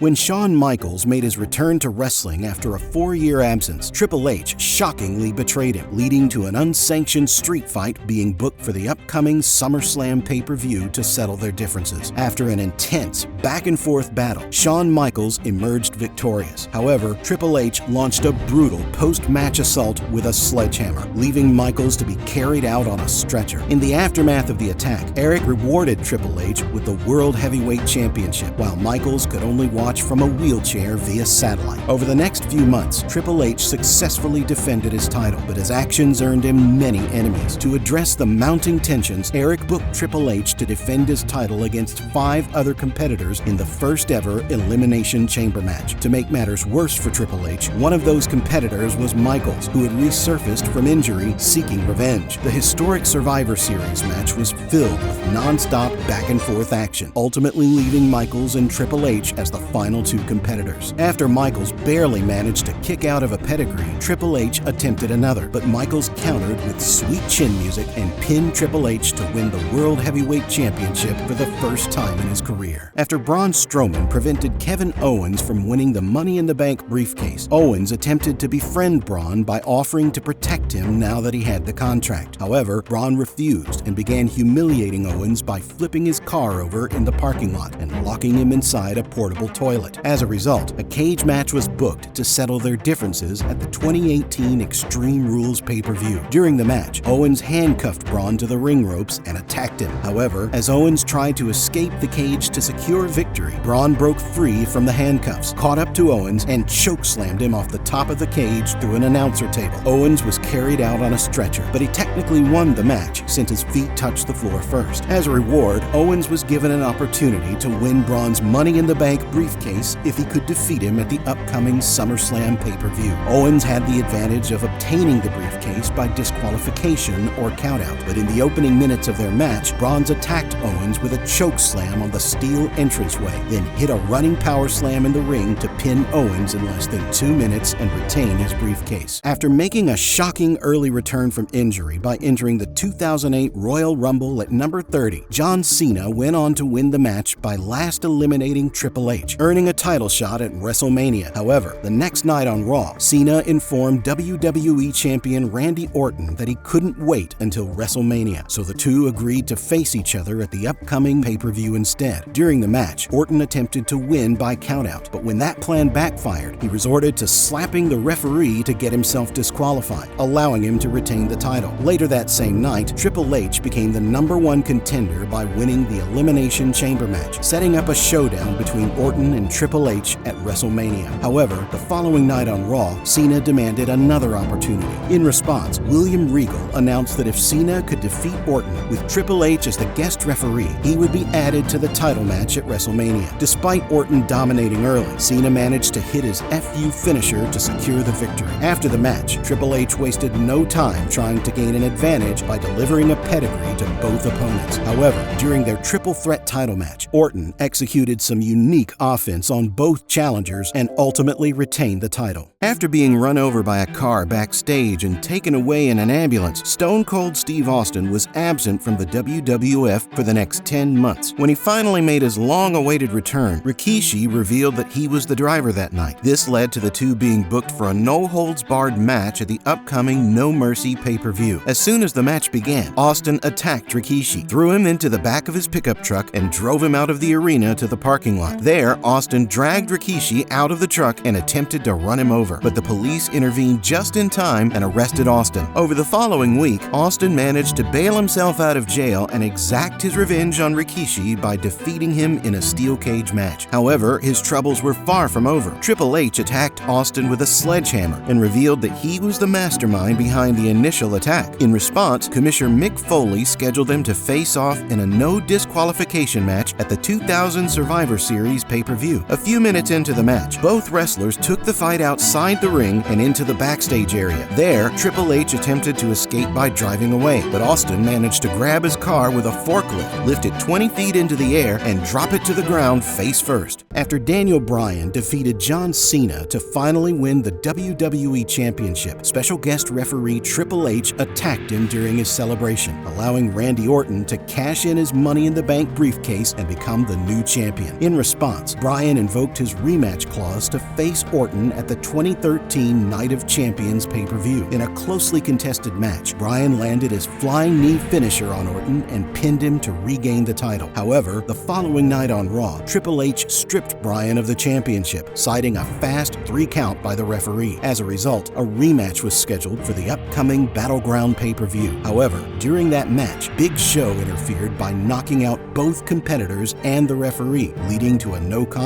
When Shawn Michaels made his return to wrestling after a 4-year absence, Triple H shockingly betrayed him, leading to an unsanctioned street fight being booked for the upcoming SummerSlam pay-per-view to settle their differences. After an intense, back-and-forth battle, Shawn Michaels emerged victorious. However, Triple H launched a brutal post-match assault with a sledgehammer, leaving Michaels to be carried out on a stretcher. In the aftermath of the attack, Eric rewarded Triple H with the World Heavyweight Championship, while Michaels could only watch from a wheelchair via satellite. Over the next few months, Triple H successfully defended his title, but his actions earned him many enemies. To address the mounting tensions, Eric booked Triple H to defend his title against 5 other competitors in the first ever Elimination Chamber match. To make matters worse for Triple H, one of those competitors was Michaels, who had resurfaced from injury seeking revenge. The historic Survivor Series match was filled with non-stop back-and-forth action, ultimately leaving Michaels and Triple H as the final 2 competitors. After Michaels barely managed to kick out of a pedigree, Triple H attempted another, but Michaels countered with sweet chin music and pinned Triple H to win the World Heavyweight Championship for the first time in his career. After Braun Strowman prevented Kevin Owens from winning the Money in the Bank briefcase, Owens attempted to befriend Braun by offering to protect him now that he had the contract. However, Braun refused and began humiliating Owens by flipping his car over in the parking lot and locking him inside a portable toilet. As a result, a cage match was booked to settle their differences at the 2018 Extreme Rules pay-per-view. During the match, Owens handcuffed Braun to the ring ropes and attacked him. However, as Owens tried to escape the cage to secure victory, Braun broke free from the handcuffs, caught up to Owens, and chokeslammed him off the top of the cage through an announcer table. Owens was carried out on a stretcher, but he technically won the match since his feet touched the floor first. As a reward, Owens was given an opportunity to win Braun's Money in the Bank briefcase if he could defeat him at the upcoming SummerSlam pay-per-view. Owens had the advantage of obtaining the briefcase by disqualification or countout, but in the opening minutes of their match, Braun attacked Owens with a chokeslam on the steel entranceway, then hit a running power slam in the ring to pin Owens in less than 2 minutes and retain his briefcase. After making a shocking early return from injury by entering the 2008 Royal Rumble at number 30, John Cena went on to win the match by last eliminating Triple H, earning a title shot at WrestleMania. However, the next night on Raw, Cena informed WWE Champion Randy Orton that he couldn't wait until WrestleMania, so the two agreed to face each other at the upcoming pay-per-view instead. During the match, Orton attempted to win by countout, but when that plan backfired, he resorted to slapping the referee to get himself disqualified, allowing him to retain the title. Later that same night, Triple H became the #1 contender by winning the Elimination Chamber match, setting up a showdown between Orton and Triple H at WrestleMania. However, the following night on Raw, Cena demanded another opportunity. In response, William Regal announced that if Cena could defeat Orton with Triple H as the guest referee, he would be added to the title match at WrestleMania. Despite Orton dominating early, Cena managed to hit his FU finisher to secure the victory. After the match, Triple H wasted no time trying to gain an advantage by delivering a pedigree to both opponents. However, during their triple threat title match, Orton executed some unique offense on both challengers and ultimately retained the title. After being run over by a car backstage and taken away in an ambulance, Stone Cold Steve Austin was absent from the WWF for the next 10 months. When he finally made his long-awaited return, Rikishi revealed that he was the driver that night. This led to the two being booked for a no-holds-barred match at the upcoming No Mercy pay-per-view. As soon as the match began, Austin attacked Rikishi, threw him into the back of his pickup truck, and drove him out of the arena to the parking lot. There, Austin dragged Rikishi out of the truck and attempted to run him over, but the police intervened just in time and arrested Austin. Over the following week, Austin managed to bail himself out of jail and exact his revenge on Rikishi by defeating him in a steel cage match. However, his troubles were far from over. Triple H attacked Austin with a sledgehammer and revealed that he was the mastermind behind the initial attack. In response, Commissioner Mick Foley scheduled them to face off in a no disqualification match at the 2000 Survivor Series pay-per-view. A few minutes into the match, both wrestlers took the fight outside the ring and into the backstage area. There, Triple H attempted to escape by driving away, but Austin managed to grab his car with a forklift, lift it 20 feet into the air, and drop it to the ground face first. After Daniel Bryan defeated John Cena to finally win the WWE Championship, special guest referee Triple H attacked him during his celebration, allowing Randy Orton to cash in his Money in the Bank briefcase and become the new champion. In response, Bryan invoked his rematch clause to face Orton at the 2013 Night of Champions pay-per-view. In a closely contested match, Bryan landed his flying knee finisher on Orton and pinned him to regain the title. However, the following night on Raw, Triple H stripped Bryan of the championship, citing a fast 3 count by the referee. As a result, a rematch was scheduled for the upcoming Battleground pay-per-view. However, during that match, Big Show interfered by knocking out both competitors and the referee, leading to a no contest.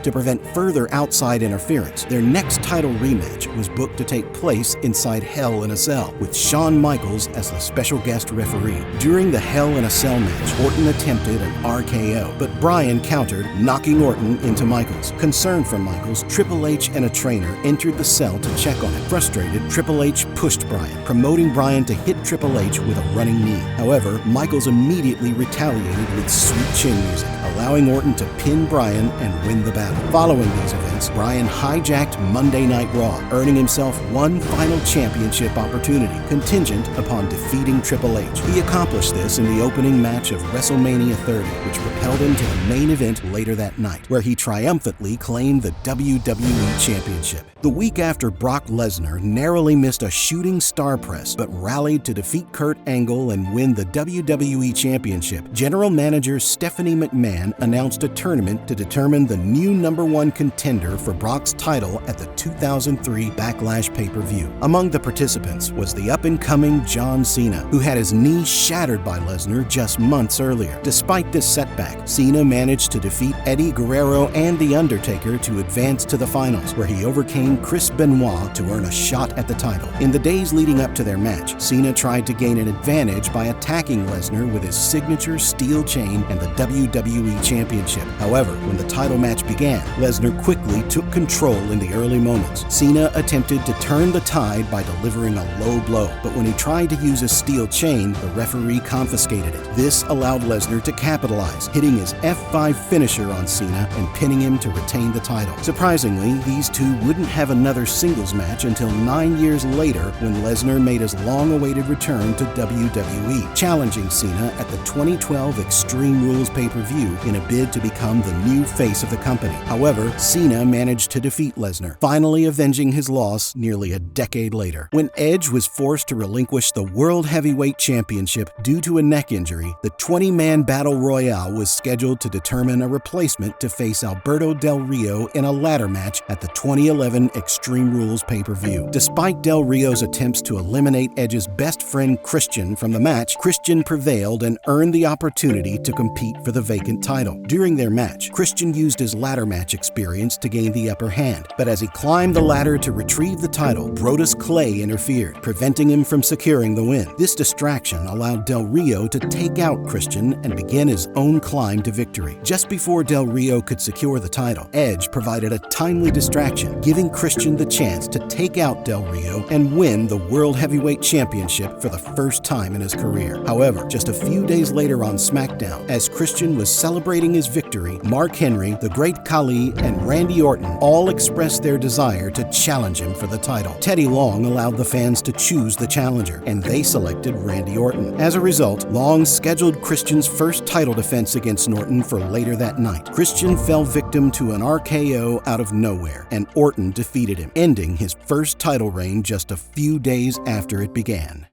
To prevent further outside interference, their next title rematch was booked to take place inside Hell in a Cell, with Shawn Michaels as the special guest referee. During the Hell in a Cell match, Orton attempted an RKO, but Bryan countered, knocking Orton into Michaels. Concerned for Michaels, Triple H and a trainer entered the cell to check on him. Frustrated, Triple H pushed Bryan, promoting Bryan to hit Triple H with a running knee. However, Michaels immediately retaliated with sweet chin music, allowing Orton to pin Bryan and win the battle. Following these events, Bryan hijacked Monday Night Raw, earning himself one final championship opportunity, contingent upon defeating Triple H. He accomplished this in the opening match of WrestleMania 30, which propelled him to the main event later that night, where he triumphantly claimed the WWE Championship. The week after Brock Lesnar narrowly missed a shooting star press, but rallied to defeat Kurt Angle and win the WWE Championship, General Manager Stephanie McMahon announced a tournament to determine the new #1 contender for Brock's title at the 2003 Backlash pay-per-view. Among the participants was the up-and-coming John Cena, who had his knee shattered by Lesnar just months earlier. Despite this setback, Cena managed to defeat Eddie Guerrero and The Undertaker to advance to the finals, where he overcame Chris Benoit to earn a shot at the title. In the days leading up to their match, Cena tried to gain an advantage by attacking Lesnar with his signature steel chain and the WWE Championship. However, when the title match began, Lesnar quickly took control in the early moments. Cena attempted to turn the tide by delivering a low blow, but when he tried to use a steel chain, the referee confiscated it. This allowed Lesnar to capitalize, hitting his F5 finisher on Cena and pinning him to retain the title. Surprisingly, these two wouldn't have another singles match until 9 years later, when Lesnar made his long-awaited return to WWE, challenging Cena at the 2012 Extreme Rules pay-per-view in a bid to become the new face of the company. However, Cena managed to defeat Lesnar, finally avenging his loss nearly a decade later. When Edge was forced to relinquish the World Heavyweight Championship due to a neck injury, the 20-man Battle Royale was scheduled to determine a replacement to face Alberto Del Rio in a ladder match at the 2011 Extreme Rules pay-per-view. Despite Del Rio's attempts to eliminate Edge's best friend Christian from the match, Christian prevailed and earned the opportunity to compete for the vacant title. During their match, Christian used his ladder match experience to gain the upper hand, but as he climbed the ladder to retrieve the title, Brodus Clay interfered, preventing him from securing the win. This distraction allowed Del Rio to take out Christian and begin his own climb to victory. Just before Del Rio could secure the title, Edge provided a timely distraction, giving Christian the chance to take out Del Rio and win the World Heavyweight Championship for the first time in his career. However, just a few days later on SmackDown, as Christian was celebrating his victory, Mark Henry, the Great Khali, and Randy Orton all expressed their desire to challenge him for the title. Teddy Long allowed the fans to choose the challenger, and they selected Randy Orton. As a result, Long scheduled Christian's first title defense against Orton for later that night. Christian fell victim to an RKO out of nowhere, and Orton defeated him, ending his first title reign just a few days after it began.